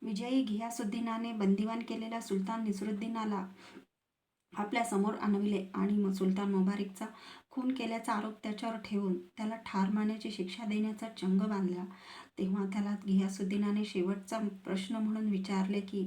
विजयी घियासुद्दीनाने बंदिवान केलेल्या सुलतान नसिरुद्दीनाला आपल्या समोर आणविले आणि सुलतान मुबारकचा खून केल्याचा आरोप त्याच्यावर ठेवून त्याला ठार मारण्याची शिक्षा देण्याचा चंग बांधला. तेव्हा त्याला घियासुद्दीनाने शेवटचा प्रश्न म्हणून विचारले की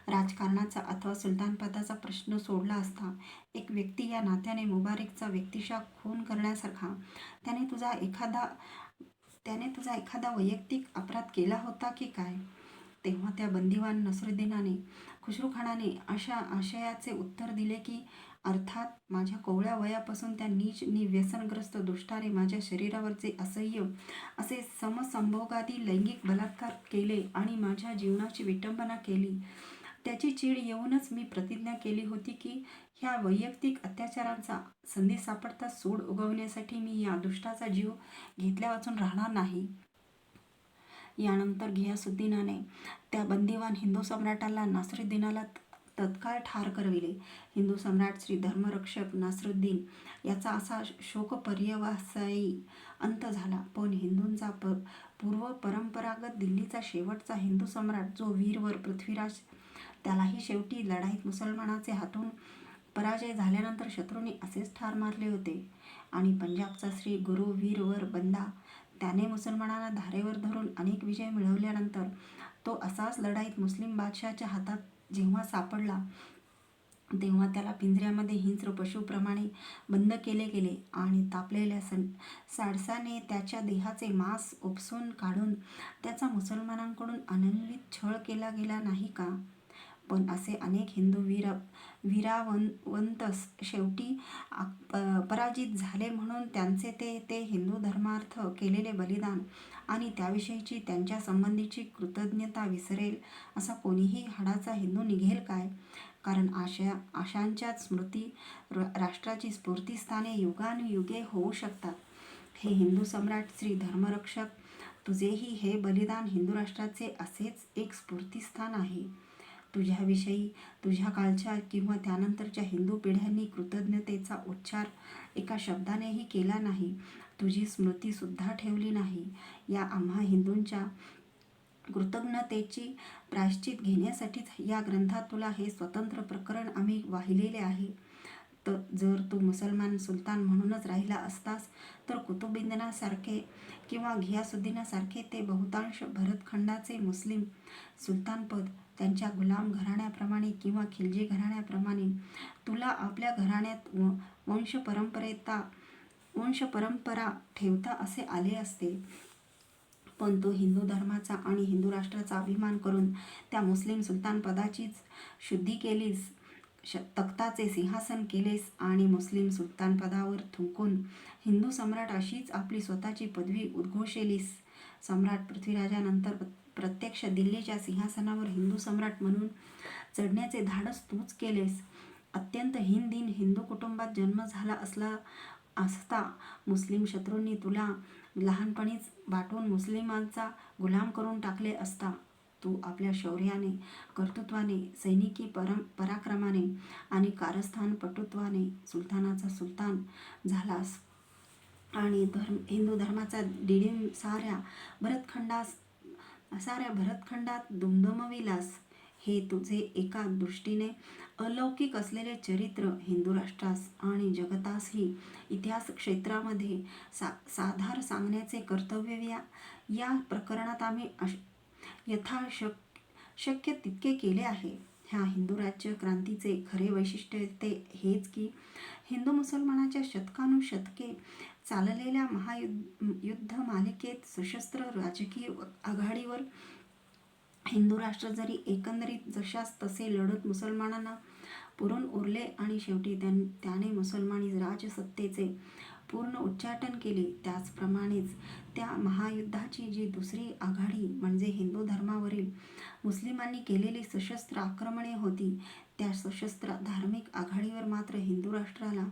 राजकारणाचा अथवा सुलतानपदाचा प्रश्न सोडला असता एक व्यक्ती या नात्याने मुबारकचा व्यक्तिशः खून करण्यासारखा त्याने तुझा एखादा वैयक्तिक अपराध केला होता की काय? तेव्हा त्या बंदिवान नसिरुद्दीनाने खुसरूखानाने अशा आशयाचे उत्तर दिले की अर्थात माझ्या कोवळ्या वयापासून त्या नीच व्यसनग्रस्त दुष्टाने माझ्या शरीरावर जे असह्य असे समसंभोगादी लैंगिक बलात्कार केले आणि माझ्या जीवनाची विटंबना केली, त्याची चीड येऊनच मी प्रतिज्ञा केली होती की ह्या वैयक्तिक अत्याचारांचा संधी सापडता सूड उगवण्यासाठी मी या दुष्टाचा जीव घेतल्या वाचून राहणार नाही. यानंतर घियासुद्दीनाने त्या बंदिवान हिंदू सम्राटाला नासिरुद्दीनाला तत्काळ ठार करविले. हिंदू सम्राट श्री धर्मरक्षक नासिरुद्दीन याचा असा शोकपर्यवसायी अंत झाला. पण हिंदूंचा पूर्व परंपरागत दिल्लीचा शेवटचा हिंदू सम्राट जो वीरवर पृथ्वीराज, त्यालाही शेवटी लढाईत मुसलमानाचे हातून पराजय झाल्यानंतर शत्रूंनी असेच ठार मारले होते. आणि पंजाबचा श्री गुरु वीरवर बंदा, त्याने मुसलमानांना धारेवर धरून अनेक विजय मिळवल्यानंतर तो असाच लढाईत मुस्लिम बादशहाच्या हातात जेव्हा सापडला तेव्हा त्याला पिंजऱ्यामध्ये हिंस्र पशुप्रमाणे बंद केले गेले आणि तापलेल्या साडसाने त्याच्या देहाचे मांस उपसून काढून त्याचा मुसलमानांकडून अनन्वित छळ केला गेला नाही का? पण असे अनेक हिंदू वीरावंत शेवटी पराजित झाले म्हणून त्यांचे ते हिंदू धर्मार्थ केलेले बलिदान आणि त्याविषयीची त्यांच्या संबंधीची कृतज्ञता विसरेल असा कोणीही हाडाचा हिंदू निघेल काय? कारण आशांच्या स्मृती राष्ट्राची स्फूर्तिस्थाने युगानुयुगे होऊ शकतात. हे हिंदू सम्राट श्री धर्मरक्षक, तुझेही हे बलिदान हिंदू राष्ट्राचे असेच एक स्फूर्तिस्थान आहे. तुझ्याविषयी तुझ्या काळच्या किंवा त्यानंतरच्या हिंदू पिढ्यांनी कृतज्ञतेचा उच्चार एका शब्दानेही केला नाही, तुझी स्मृतीसुद्धा ठेवली नाही. या आम्हा हिंदूंच्या कृतज्ञतेची प्रायश्चित घेण्यासाठीच या ग्रंथात तुला हे स्वतंत्र प्रकरण आम्ही वाहिलेले आहे. जर तू मुसलमान सुलतान म्हणूनच राहिला असतास तर कुतुबुद्दीनासारखे किंवा घियासुद्दीनासारखे ते बहुतांश भरतखंडाचे मुस्लिम सुलतानपद त्यांच्या गुलाम घराण्याप्रमाणे किंवा खिलजी घराण्याप्रमाणे तुला आपल्या घराण्यात वंशपरंपरा ठेवता असे आले असते. पण तो हिंदू धर्माचा आणि हिंदू राष्ट्राचा अभिमान करून त्या मुस्लिम सुलतानपदाचीच शुद्धी केलीस, तख्ताचे सिंहासन केलेस आणि मुस्लिम सुलतानपदावर थुंकून हिंदू सम्राट अशीच आपली स्वतःची पदवी उद्घोषेलीस. सम्राट पृथ्वीराजानंतर प्रत्यक्ष दिल्लीच्या सिंहासनावर हिंदू सम्राट म्हणून चढण्याचे धाडस तूच केलेस. अत्यंत हीन हिंदू कुटुंबात जन्म झाला असता मुस्लिम शत्रूंनी तुला लहानपणीच बाटून मुस्लिमांचा गुलाम करून टाकले असता. तू आपल्या शौर्याने, कर्तृत्वाने, सैनिकी पराक्रमाने आणि कारस्थान पटुत्वाने सुलतानाचा सुलतान झालास आणि हिंदू धर्माचा डिडीम साऱ्या भरतखंडात दुमदुमविलास. हे तुझे एका दृष्टीने अलौकिक असलेले चरित्र हिंदू राष्ट्रास आणि जगतासही इतिहास क्षेत्रामध्ये साधार सांगण्याचे कर्तव्य या प्रकरणात आम्ही यथाशक्य तितके केले आहे. ह्या हिंदू राज्य क्रांतीचे खरे वैशिष्ट्य ते हेच की हिंदू मुसलमानाच्या शतकानुशतके चाललेल्या महायुद्ध मालिकेत सशस्त्र राजकीय आघाडीवर हिंदू राष्ट्र जरी एकंदरीत जशास तसे लढत मुसलमानांना पुरून उरले आणि शेवटी त्याने मुसलमानी राजसत्तेचे पूर्ण उच्चाटन केले, त्याचप्रमाणेच त्या महायुद्धाची जी दुसरी आघाडी म्हणजे हिंदू धर्मावरील मुस्लिमांनी केलेली सशस्त्र आक्रमणे होती, त्या सशस्त्र धार्मिक आघाडीवर मात्र हिंदू राष्ट्राला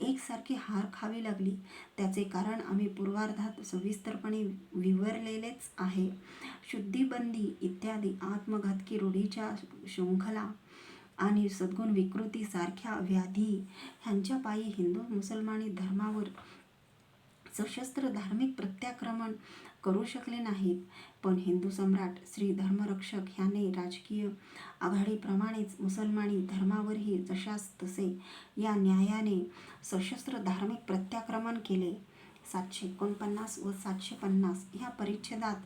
एकसारखी हार खावी लागली. त्याचे कारण आम्ही पूर्वार्धात सविस्तरपणे विवरलेलेच आहे. शुद्धीबंदी इत्यादी आत्मघातकी रूढीच्या शृंखला आणि सद्गुण विकृती सारख्या व्याधी ह्यांच्या पायी हिंदू मुसलमानी धर्मावर सशस्त्र धार्मिक प्रत्याक्रमण करू शकले नाहीत. पण हिंदू सम्राट श्री धर्मरक्षक ह्याने राजकीय आघाडीप्रमाणेच मुसलमानी धर्मावरही जशास तसे या न्यायाने सशस्त्र धार्मिक प्रत्याक्रमण केले. 749 व 750 ह्या परिच्छेदात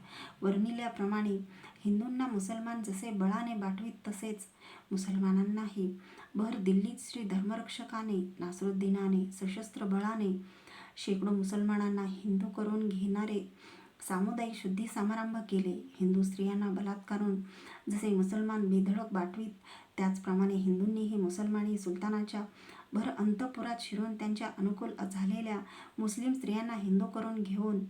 वर्णिल्याप्रमाणे हिंदूंना मुसलमान जसे बळाने पाठवीत तसेच मुसलमानांनाही भर दिल्लीत श्री धर्मरक्षकाने नासरुद्दीनाने सशस्त्र बळाने शेकडो मुसलमानांना हिंदू करून घेणारे सामुदायिक शुद्धी समारंभ केले. हिंदू स्त्रियांना बलात्कारून जसे मुसलमान बेधडक पाठवीत त्याचप्रमाणे हिंदूंनीही मुसलमानी सुलतानाच्या भर अंतपुरात शिरून त्यांच्या अनुकूल झालेल्या मुस्लिम स्त्रियांना हिंदू करून घेऊन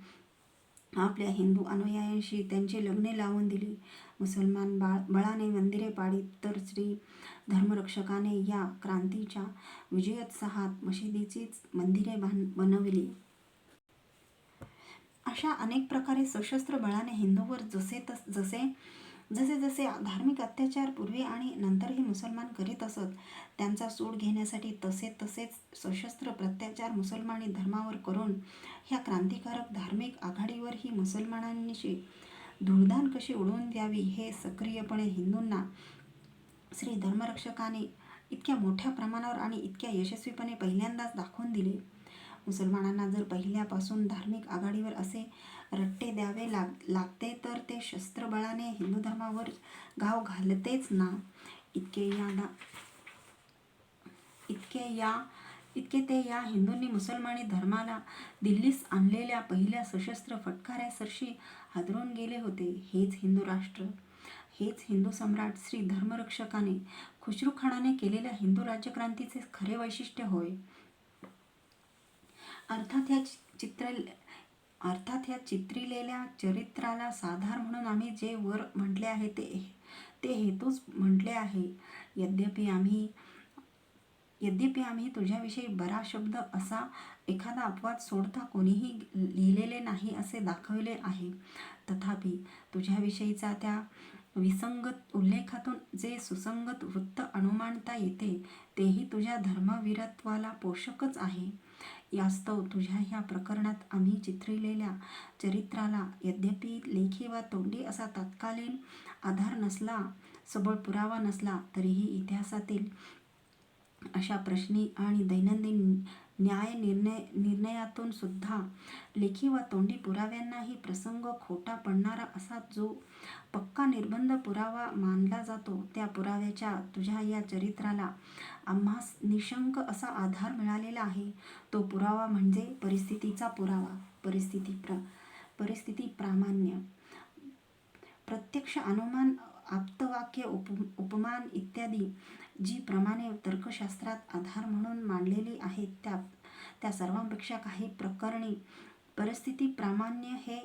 आपल्या हिंदू अनुयायांशी त्यांची लग्ने लावून दिली. मुसलमान बळाने मंदिरे पाडीत तर श्री धर्मरक्षकाने या क्रांतीच्या विजयोत्साहात मशिदीचीच मंदिरे बनविली. अशा अनेक प्रकारे सशस्त्र बळाने हिंदूवर जसे धार्मिक अत्याचार पूर्वी आणि नंतरही मुसलमान करीत असत त्यांचा सूड घेण्यासाठी तसेच सशस्त्र प्रत्याचार मुसलमानी धर्मावर करून ह्या क्रांतिकारक धार्मिक आघाडीवरही मुसलमानांची धूळदाण कशी उडवून द्यावी हे सक्रियपणे हिंदूंना श्री धर्मरक्षकाने इतक्या मोठ्या प्रमाणावर आणि इतक्या यशस्वीपणे पहिल्यांदाच दाखवून दिले. मुसलमानांना जर पहिल्यापासून धार्मिक आघाडीवर असे रट्टे द्यावे लागते तर ते शस्त्रबळाने हिंदू धर्मावर घाव घालतेच ना. इतके ते या हिंदूंनी मुसलमानी धर्माला दिल्लीस आणलेल्या पहिल्या सशस्त्र फटकाऱ्यासरशी हादरून गेले होते. हेच हिंदू राष्ट्र, हेच हिंदू सम्राट श्री धर्मरक्षकाने खुसरूखानाने केलेल्या हिंदू राज्यक्रांतीचे खरे वैशिष्ट्य होय. अर्थात ह्या चित्रिलेल्या चरित्राला साधार म्हणून आम्ही जे वर म्हटले आहे ते हेतूच म्हटले आहे. यद्यपि आम्ही तुझ्याविषयी बरा शब्द असा एखादा अपवाद सोडता कोणीही लिहिलेले नाही असे दाखविले आहे. तथापि तुझ्याविषयीचा त्या विसंगत उल्लेखातून जे सुसंगत वृत्त अनुमानता येते तेही तुझ्या धर्मवीरत्वाला पोषकच आहे. यास्तव तुझ्या ह्या प्रकरणात आम्ही चित्रिलेल्या चरित्राला यद्यपि लेखी वा तोंडी असा तत्कालीन आधार नसला, सबळ पुरावा नसला तरीही इतिहासातील अशा प्रश्नी आणि दैनंदिन न्याय निर्णयातून सुद्धा लेखी वा तोंडी पुराव्यांनाही प्रसंग खोटा पडणारा असा जो पक्का निर्बंध पुरावा मानला जातो त्या पुराव्याच्या तुझ्या या चरित्राला आम्हास निशंक असा आधार मिळालेला आहे. तो पुरावा म्हणजे परिस्थितीचा पुरावा, परिस्थिती प्रामाण्य, प्रत्यक्ष अनुमान, आप्तवाक्य, उपमान इत्यादी जी प्रमाणे तर्कशास्त्रात आधार म्हणून मांडलेली आहेत त्या सर्वांपेक्षा काही प्रकरणी परिस्थिती प्रामाण्य हे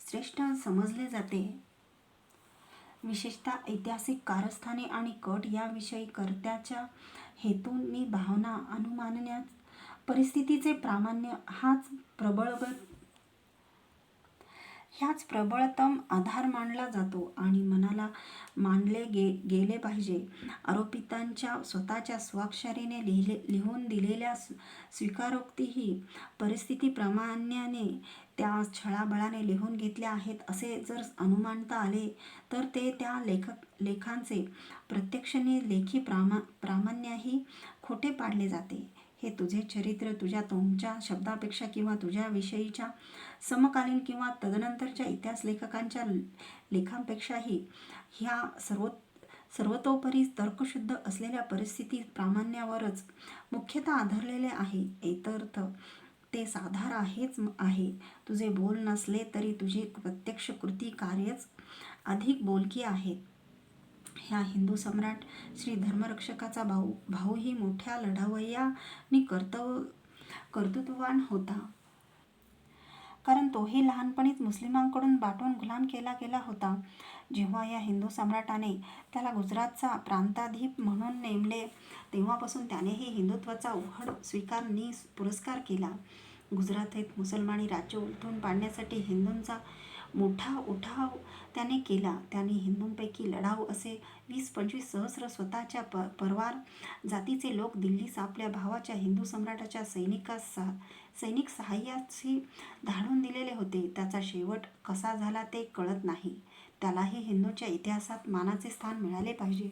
श्रेष्ठ समजले जाते. विशेषतः ऐतिहासिक कारस्थाने आणि कट याविषयी कर्त्याच्या हेतूंनी भावना अनुमानण्यात परिस्थितीचे प्रामाण्य ह्याच प्रबळतम आधार मानला जातो आणि मनाला मानले गेले पाहिजे. आरोपितांच्या स्वतःच्या स्वाक्षरीने लिहून दिलेल्या स्वीकारोक्तीही परिस्थिती प्रामाण्याने त्या छळाबळाने लिहून घेतल्या आहेत असे जर अनुमानता आले तर ते त्या लेखांचे प्रत्यक्षाने लेखी प्रामाण्याही खोटे पाडले जाते. हे तुझे चरित्र तुझ्या तोंडच्या शब्दापेक्षा किंवा तुझ्याविषयीच्या समकालीन किंवा तदनंतरच्या इतिहास लेखकांच्या लेखांपेक्षाही ह्या सर्वतोपरी तर्कशुद्ध असलेल्या परिस्थिती प्रामाण्यावरच मुख्यतः आधारलेले आहे. इतरत ते साधार आहेच आहे. तुझे बोल नसले तरी तुझी प्रत्यक्ष कृती कार्यच अधिक बोलकी आहेत. ह्या हिंदू सम्राट श्री धर्मरक्षकाचा भाऊही मोठ्या लढवय्या नि कर्तृत्ववान होता. कारण तोही लहानपणीच मुस्लिमांकडून बाटून गुलाम केला गेला होता. जेव्हा या हिंदू सम्राटाने त्याला गुजरातचा प्रांताधीप म्हणून नेमले तेव्हापासून त्यानेही हिंदुत्वाचा उघड स्वीकार नि पुरस्कार केला. गुजरातेत मुसलमानी राज्य उलथून पाडण्यासाठी हिंदूंचा मोठा उठाव त्याने केला. त्याने हिंदूंपैकी लढाऊ असे 20-25 सहस्र स्वतःच्या परवार जातीचे लोक दिल्लीस आपल्या भावाच्या हिंदू सम्राटाच्या सैनिक सहाय्याशी धाडून दिलेले होते. त्याचा शेवट कसा झाला ते कळत नाही. त्यालाही हिंदूंच्या इतिहासात मानाचे स्थान मिळाले पाहिजे.